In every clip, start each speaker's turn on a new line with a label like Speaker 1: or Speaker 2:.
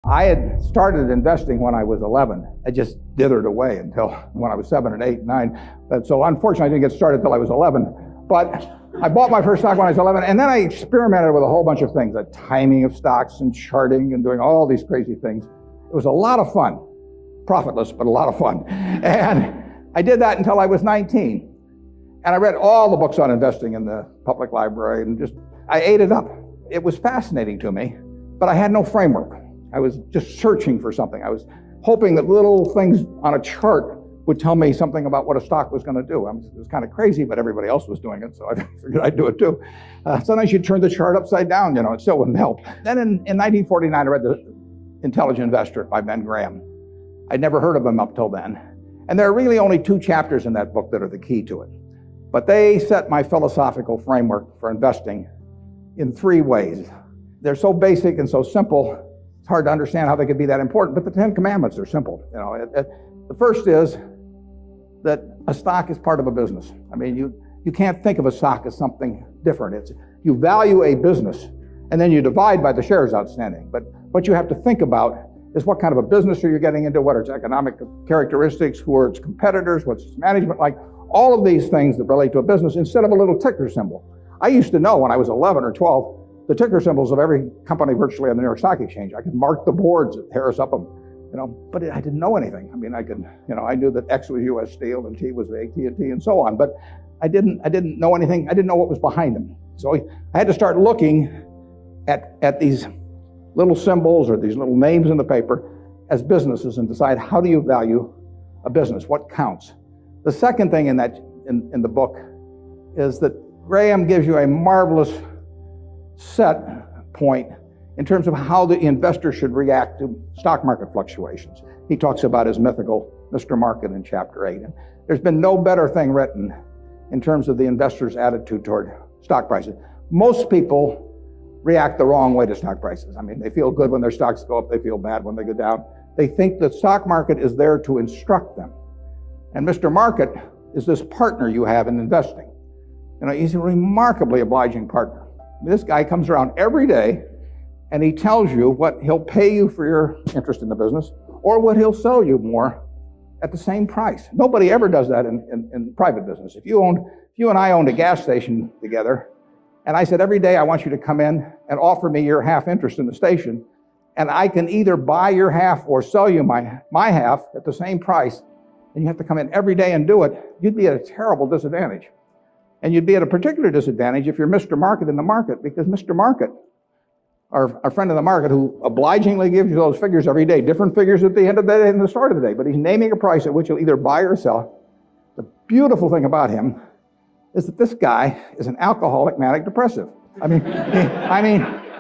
Speaker 1: I had started investing when I was 11. I just dithered away until when I was 7 and 8 and 9. So unfortunately, I didn't get started until I was 11. But I bought my first stock when I was 11, and then I experimented with a whole bunch of things, the timing of stocks and charting and doing all these crazy things. It was a lot of fun. Profitless, but a lot of fun. And I did that until I was 19. And I read all the books on investing in the public library and I ate it up. It was fascinating to me, but I had no framework. I was just searching for something. I was hoping that little things on a chart would tell me something about what a stock was going to do. It was kind of crazy, but everybody else was doing it, so I figured I'd do it too. Sometimes you'd turn the chart upside down, it still wouldn't help. Then in 1949, I read The Intelligent Investor by Ben Graham. I'd never heard of him up till then. And there are really only 2 chapters in that book that are the key to it. But they set my philosophical framework for investing in 3 ways. They're so basic and so simple, it's hard to understand how they could be that important, but the 10 Commandments are simple. The first is that a stock is part of a business. I mean, you can't think of a stock as something different. You value a business, and then you divide by the shares outstanding. But what you have to think about is what kind of a business are you getting into, what are its economic characteristics, who are its competitors, what's its management like, all of these things that relate to a business instead of a little ticker symbol. I used to know when I was 11 or 12 the ticker symbols of every company virtually on the New York Stock Exchange. I could mark the boards at Harris Upham, but I didn't know anything. I mean, I knew that X was U.S. Steel and T was AT&T and so on, but I didn't know anything. I didn't know what was behind them. So I had to start looking at these little symbols or these little names in the paper as businesses and decide, how do you value a business? What counts? The second thing in the book is that Graham gives you a marvelous set point in terms of how the investor should react to stock market fluctuations. He talks about his mythical Mr. Market in chapter 8. And there's been no better thing written in terms of the investor's attitude toward stock prices. Most people react the wrong way to stock prices. I mean, they feel good when their stocks go up, they feel bad when they go down. They think the stock market is there to instruct them. And Mr. Market is this partner you have in investing. He's a remarkably obliging partner. This guy comes around every day and he tells you what he'll pay you for your interest in the business or what he'll sell you more at the same price. Nobody ever does that in private business. If you and I owned a gas station together, and I said, every day I want you to come in and offer me your half interest in the station, and I can either buy your half or sell you my half at the same price, and you have to come in every day and do it, you'd be at a terrible disadvantage. And you'd be at a particular disadvantage if you're Mr. Market in the market, because Mr. Market, our friend in the market who obligingly gives you those figures every day, different figures at the end of the day and the start of the day, but he's naming a price at which you'll either buy or sell. The beautiful thing about him is that this guy is an alcoholic manic depressive. I mean,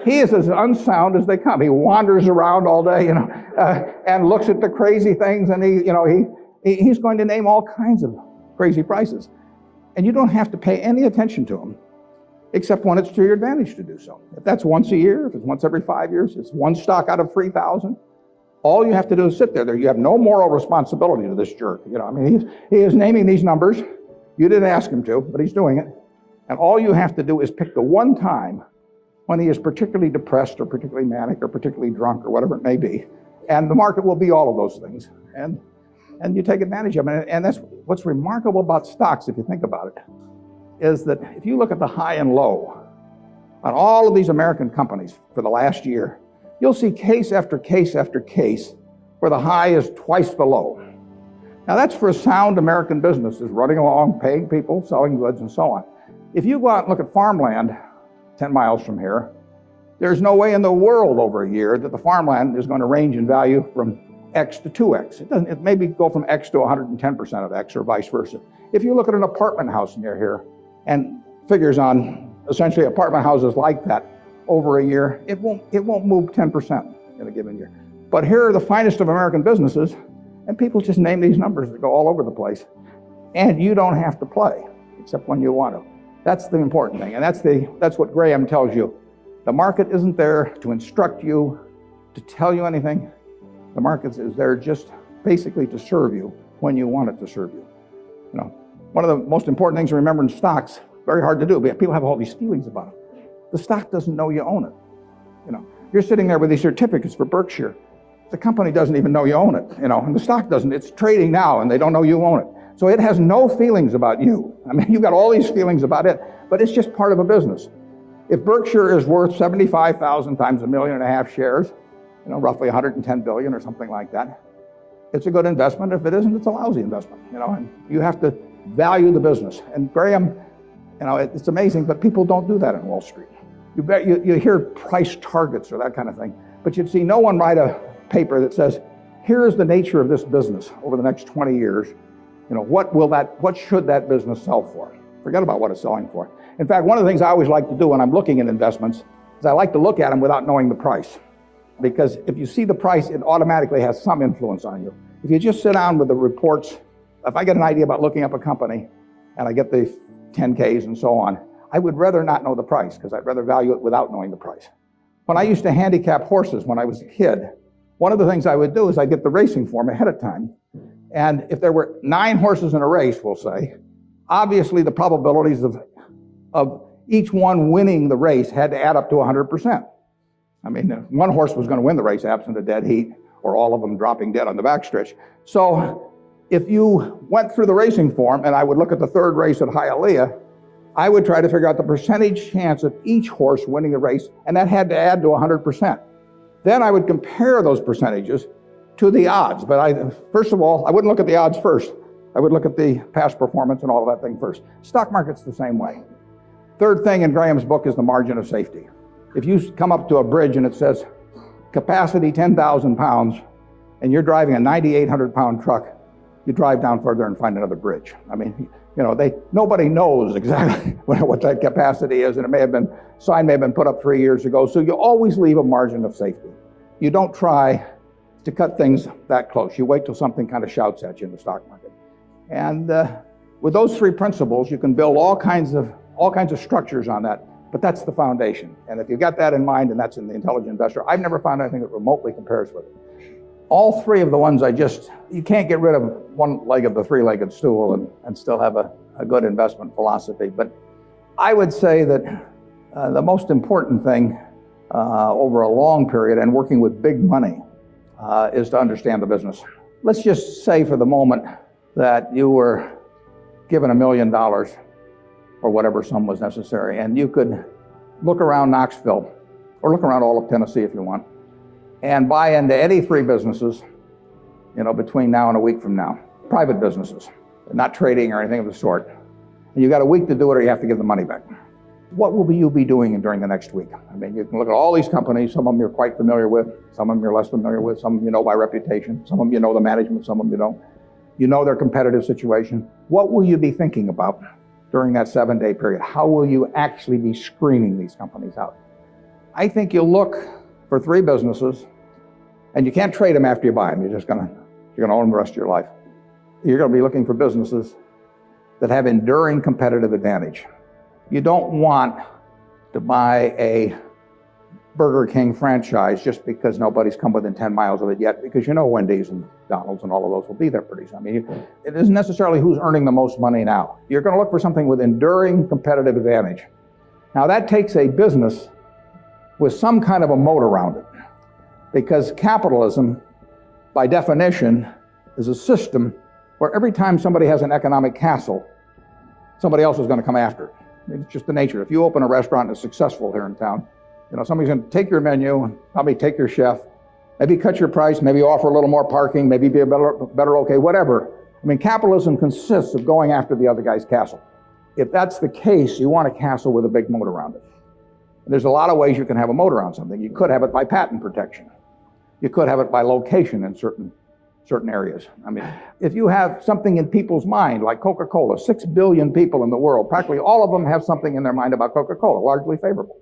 Speaker 1: he is as unsound as they come. He wanders around all day, and looks at the crazy things, and he's going to name all kinds of crazy prices. And you don't have to pay any attention to him, except when it's to your advantage to do so. If that's once a year, if it's once every 5 years, it's one stock out of 3,000. All you have to do is sit there. You have no moral responsibility to this jerk. He is naming these numbers. You didn't ask him to, but he's doing it. And all you have to do is pick the one time when he is particularly depressed or particularly manic or particularly drunk or whatever it may be. And the market will be all of those things. And you take advantage of it. And that's what's remarkable about stocks, if you think about it, is that if you look at the high and low on all of these American companies for the last year, you'll see case after case after case where the high is twice the low. Now that's for a sound American business, is running along, paying people, selling goods, and so on. If you go out and look at farmland 10 miles from here, there's no way in the world over a year that the farmland is going to range in value from X to 2X. It maybe go from X to 110% of X or vice versa. If you look at an apartment house near here and figures on essentially apartment houses like that over a year, it won't move 10% in a given year. But here are the finest of American businesses, and people just name these numbers that go all over the place. And you don't have to play, except when you want to. That's the important thing, and that's what Graham tells you. The market isn't there to instruct you, to tell you anything. The market is there just basically to serve you when you want it to serve you. One of the most important things to remember in stocks, very hard to do, but people have all these feelings about it. The stock doesn't know you own it. You're sitting there with these certificates for Berkshire. the company doesn't even know you own it, and the stock doesn't. It's trading now, and they don't know you own it. So it has no feelings about you. I mean, you've got all these feelings about it, but it's just part of a business. If Berkshire is worth 75,000 times 1.5 million shares, roughly 110 billion or something like that, it's a good investment. If it isn't, it's a lousy investment, and you have to value the business. And Graham, it's amazing, but people don't do that in Wall Street. You hear price targets or that kind of thing, but you'd see no one write a paper that says, here is the nature of this business over the next 20 years. What should that business sell for? Forget about what it's selling for. In fact, one of the things I always like to do when I'm looking at investments is I like to look at them without knowing the price. Because if you see the price, it automatically has some influence on you. If you just sit down with the reports, if I get an idea about looking up a company and I get the 10Ks and so on, I would rather not know the price because I'd rather value it without knowing the price. When I used to handicap horses when I was a kid, one of the things I would do is I'd get the racing form ahead of time. And if there were 9 horses in a race, we'll say, obviously the probabilities of each one winning the race had to add up to 100%. I mean, one horse was going to win the race absent a dead heat or all of them dropping dead on the backstretch. So if you went through the racing form and I would look at the 3rd race at Hialeah, I would try to figure out the percentage chance of each horse winning the race, and that had to add to 100%. Then I would compare those percentages to the odds. But first of all, I wouldn't look at the odds first. I would look at the past performance and all of that thing first. Stock market's the same way. Third thing in Graham's book is the margin of safety. If you come up to a bridge and it says capacity 10,000 pounds and you're driving a 9,800 pound truck, you drive down further and find another bridge. I mean, nobody knows exactly what that capacity is, and sign may have been put up 3 years ago. So you always leave a margin of safety. You don't try to cut things that close. You wait till something kind of shouts at you in the stock market. And with those 3 principles, you can build all kinds of structures on that. But that's the foundation. And if you've got that in mind, and that's in the Intelligent Investor, I've never found anything that remotely compares with it. All 3 of the ones you can't get rid of one leg of the 3-legged stool and still have a good investment philosophy. But I would say that the most important thing over a long period and working with big money is to understand the business. Let's just say for the moment that you were given $1 million or whatever sum was necessary, and you could look around Knoxville or look around all of Tennessee if you want and buy into any 3 businesses, between now and a week from now, private businesses, not trading or anything of the sort. And you got a week to do it or you have to give the money back. What will you be doing during the next week? I mean, you can look at all these companies. Some of them you're quite familiar with. Some of them you're less familiar with. Some of them you know by reputation. Some of them you know the management. Some of them you don't. You know their competitive situation. What will you be thinking about during that 7-day period? How will you actually be screening these companies out? I think you'll look for 3 businesses, and you can't trade them after you buy them. You're going to own them the rest of your life. You're going to be looking for businesses that have enduring competitive advantage. You don't want to buy a Burger King franchise just because nobody's come within 10 miles of it yet, because Wendy's and McDonald's and all of those will be there pretty soon. I mean, it isn't necessarily who's earning the most money now. You're going to look for something with enduring competitive advantage. Now that takes a business with some kind of a moat around it, because capitalism, by definition, is a system where every time somebody has an economic castle, somebody else is going to come after it. It's just the nature. If you open a restaurant and it's successful here in town, somebody's going to take your menu and probably take your chef, maybe cut your price, maybe offer a little more parking, maybe be a better okay, whatever. I mean, capitalism consists of going after the other guy's castle. If that's the case, you want a castle with a big moat around it. There's a lot of ways you can have a moat around something. You could have it by patent protection. You could have it by location in certain areas. I mean, if you have something in people's mind, like Coca-Cola, 6 billion people in the world, practically all of them have something in their mind about Coca-Cola, largely favorable.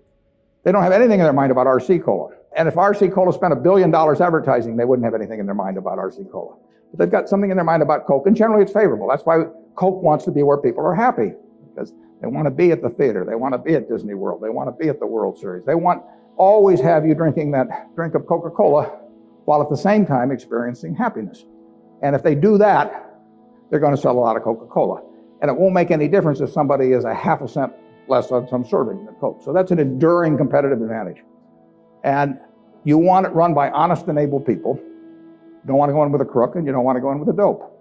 Speaker 1: They don't have anything in their mind about RC Cola. And if RC Cola spent $1 billion advertising, they wouldn't have anything in their mind about RC Cola. But they've got something in their mind about Coke, and generally it's favorable. That's why Coke wants to be where people are happy, because they want to be at the theater. They want to be at Disney World. They want to be at the World Series. They want always have you drinking that drink of Coca-Cola while at the same time experiencing happiness. And if they do that, they're going to sell a lot of Coca-Cola. And it won't make any difference if somebody is a half a cent less on some serving than Coke. So that's an enduring competitive advantage. And you want it run by honest and able people. You don't want to go in with a crook, and you don't want to go in with a dope.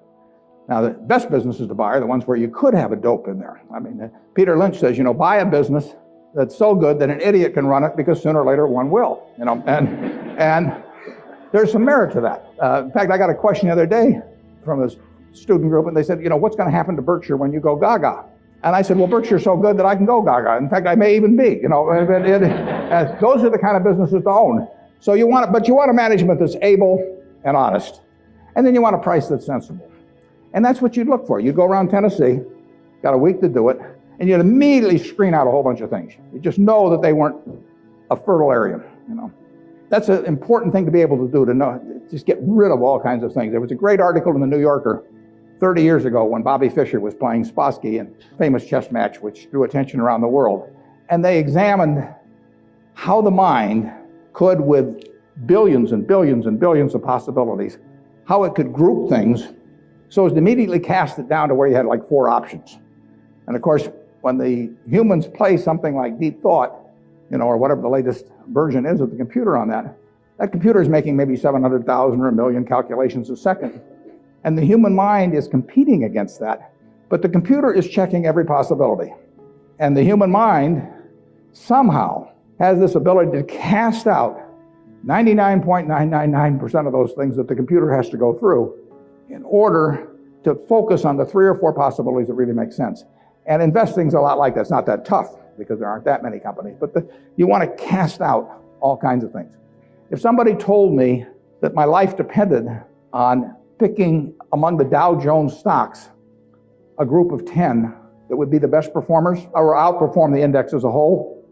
Speaker 1: Now, the best businesses to buy are the ones where you could have a dope in there. I mean, Peter Lynch says, buy a business that's so good that an idiot can run it, because sooner or later one will. And there's some merit to that. In fact, I got a question the other day from a student group, and they said, what's going to happen to Berkshire when you go gaga? And I said, well, Berkshire's so good that I can go gaga. In fact, I may even be. Those are the kind of businesses to own. So you want a management that's able and honest, and then you want a price that's sensible. And that's what you'd look for. You'd go around Tennessee, got a week to do it, and you'd immediately screen out a whole bunch of things. You just know that they weren't a fertile area. That's an important thing to be able to do, to know, just get rid of all kinds of things. There was a great article in the New Yorker 30 years ago when Bobby Fischer was playing Spassky in a famous chess match which drew attention around the world. And they examined how the mind could, with billions and billions and billions of possibilities, how it could group things so as to immediately cast it down to where you had like 4 options. And of course, when the humans play something like deep thought, or whatever the latest version is of the computer on that computer is making maybe 700,000 or 1 million calculations a second. And the human mind is competing against that, but the computer is checking every possibility. And the human mind somehow has this ability to cast out 99.999% of those things that the computer has to go through in order to focus on the 3 or 4 possibilities that really make sense. And investing's a lot like that. It's not that tough because there aren't that many companies, but you want to cast out all kinds of things. If somebody told me that my life depended on picking among the Dow Jones stocks a group of 10 that would be the best performers or outperform the index as a whole,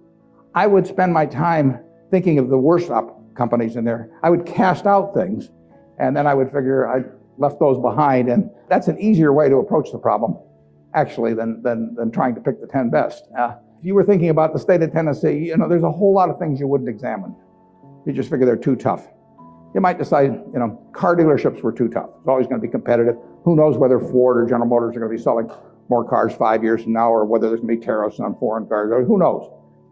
Speaker 1: I would spend my time thinking of the worst companies in there. I would cast out things, and then I would figure I left those behind, and that's an easier way to approach the problem, actually, than trying to pick the 10 best. If you were thinking about the state of Tennessee, there's a whole lot of things you wouldn't examine. You just figure they're too tough. You might decide, car dealerships were too tough. It's always going to be competitive. Who knows whether Ford or General Motors are going to be selling more cars 5 years from now, or whether there's going to be tariffs on foreign cars, or who knows.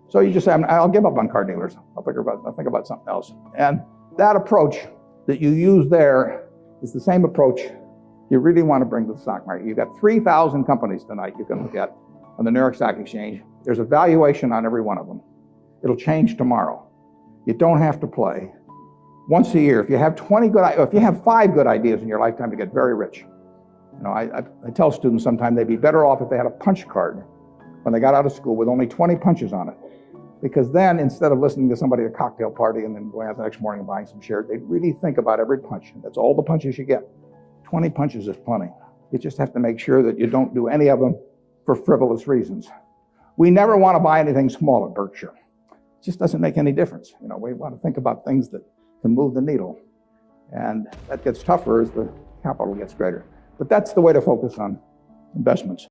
Speaker 1: So you just say, I'll give up on car dealers. I'll think about something else. And that approach that you use there is the same approach you really want to bring to the stock market. You've got 3,000 companies tonight you can look at on the New York Stock Exchange. There's a valuation on every one of them. It'll change tomorrow. You don't have to play. Once a year, if you have 5 good ideas in your lifetime, you get very rich. I tell students sometimes they'd be better off if they had a punch card when they got out of school with only 20 punches on it. Because then, instead of listening to somebody at a cocktail party and then going out the next morning and buying some shares, they'd really think about every punch. That's all the punches you get. 20 punches is plenty. You just have to make sure that you don't do any of them for frivolous reasons. We never want to buy anything small at Berkshire. It just doesn't make any difference. We want to think about things that can move the needle. And that gets tougher as the capital gets greater. But that's the way to focus on investments.